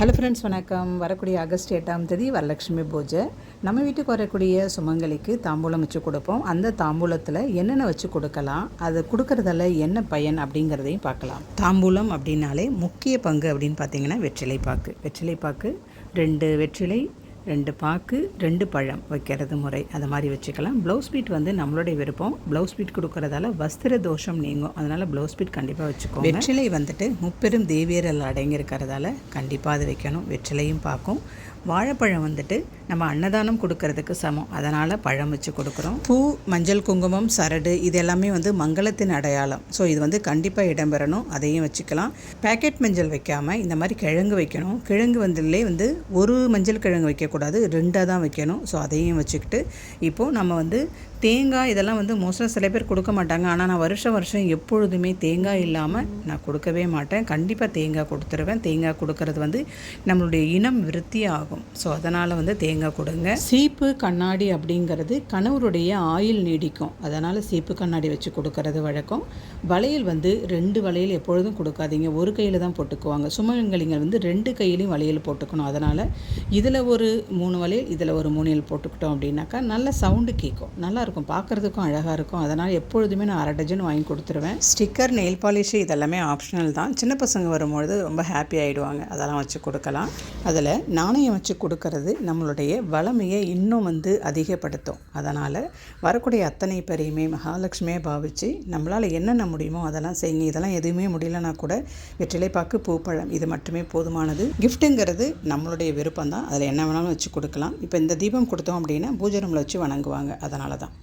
Hello friends, வணக்கம். வரக்கூடிய August 8ஆம் தேதி வரலட்சுமி பூஜை. நம்ம வீட்டுக்கு வரக்கூடிய சுமங்கலிக்கு தாம்பூலம் வச்சு கொடுப்போம். அந்த தாம்பூலத்தில் என்னென்ன வச்சு கொடுக்கலாம், அது கொடுக்கறதால என்ன பயன் அப்படிங்கிறதையும் பார்க்கலாம். தாம்பூலம் அப்படின்னாலே முக்கிய பங்கு அப்படின்னு பார்த்தீங்கன்னா வெற்றிலைப்பாக்கு 2 வெற்றிலை, 2 பாக்கு, 2 பழம் வைக்கிறது முறை. அது மாதிரி வச்சுக்கலாம். ப்ளவுஸ் பீட் வந்து நம்மளுடைய விருப்பம். ப்ளவுஸ் பீட் கொடுக்கறதால வஸ்திர தோஷம் நீங்கும். அதனால் ப்ளவுஸ் பீட் கண்டிப்பாக வச்சுக்கோங்க. வெற்றிலை வந்துட்டு முப்பெரும் தேவியரில் அடங்கியிருக்கிறதால கண்டிப்பாக அது வைக்கணும். வெற்றிலையும் பார்க்கும். வாழைப்பழம் வந்துட்டு நம்ம அன்னதானம் கொடுக்கறதுக்கு சமம். அதனால் பழம் வச்சு கொடுக்குறோம். பூ, மஞ்சள், குங்குமம், சரடு இது எல்லாமே வந்து மங்களத்தின் அடையாளம். ஸோ இது வந்து கண்டிப்பாக இடம்பெறணும். அதையும் வச்சுக்கலாம். பேக்கெட் மஞ்சள் வைக்காமல் இந்த மாதிரி கிழங்கு வைக்கணும். கிழங்கு வந்து ஒரு மஞ்சள் கிழங்கு வைக்கக்கூடாது, 2 தான் வைக்கணும். ஸோ அதையும் வச்சுக்கிட்டு இப்போது நம்ம வந்து தேங்காய் இதெல்லாம் வந்து மோஸ்ட்டாக சில பேர் கொடுக்க மாட்டாங்க. ஆனால் நான் வருஷம் எப்பொழுதுமே தேங்காய் இல்லாமல் நான் கொடுக்கவே மாட்டேன். கண்டிப்பாக தேங்காய் கொடுத்துருவேன். தேங்காய் கொடுக்கறது வந்து நம்மளுடைய இனம் விருத்தி ஆகும். ஸோ அதனால் வந்து தேங்காய் கொடுங்க. சீப்பு கண்ணாடி அப்படிங்கிறது கணவருடைய ஆயுள் நீடிக்கும். அதனால் சீப்பு கண்ணாடி வச்சு கொடுக்கறது வழக்கம். வளையல் வந்து 2 வளையல் எப்பொழுதும் கொடுக்காதீங்க. ஒரு கையில் தான் போட்டுக்குவாங்க. சுமங்கலிங்க வந்து 2 கையிலையும் வளையல் போட்டுக்கணும். அதனால் இதில் ஒரு 3 வளையல், இதில் ஒரு 3 போட்டுக்கிட்டோம் அப்படின்னாக்கா நல்ல சவுண்டு கேட்கும். நல்லா பார்க்குறதுக்கும் அழகாக இருக்கும். அதனால் எப்பொழுதுமே நான் 1/2 டஜன் வாங்கி கொடுத்துருவேன். ஸ்டிக்கர், நெயில் பாலிஷ் இதெல்லாமே ஆப்ஷனல் தான். சின்ன பசங்க வரும்பொழுது ரொம்ப ஹாப்பி ஆகிடுவாங்க. அதெல்லாம் வச்சு கொடுக்கலாம். அதில் நாணயம் வச்சு கொடுக்கறது நம்மளுடைய வளமையை இன்னும் வந்து அதிகப்படுத்தும். அதனால் வரக்கூடிய அத்தனை பேரையுமே மகாலட்சுமியை பாவித்து நம்மளால் என்னென்ன முடியுமோ அதெல்லாம் செய்யுங்க. இதெல்லாம் எதுவுமே முடியலன்னா கூட வெற்றிலைப்பாக்கு, பூப்பழம் இது மட்டுமே போதுமானது. கிஃப்ட்டுங்கிறது நம்மளுடைய விருப்பம் தான். அதில் என்ன வேணாலும் வச்சு கொடுக்கலாம். இப்போ இந்த தீபம் கொடுத்தோம் அப்படின்னா பூஜை ரூமில் வச்சு வணங்குவாங்க. அதனால தான்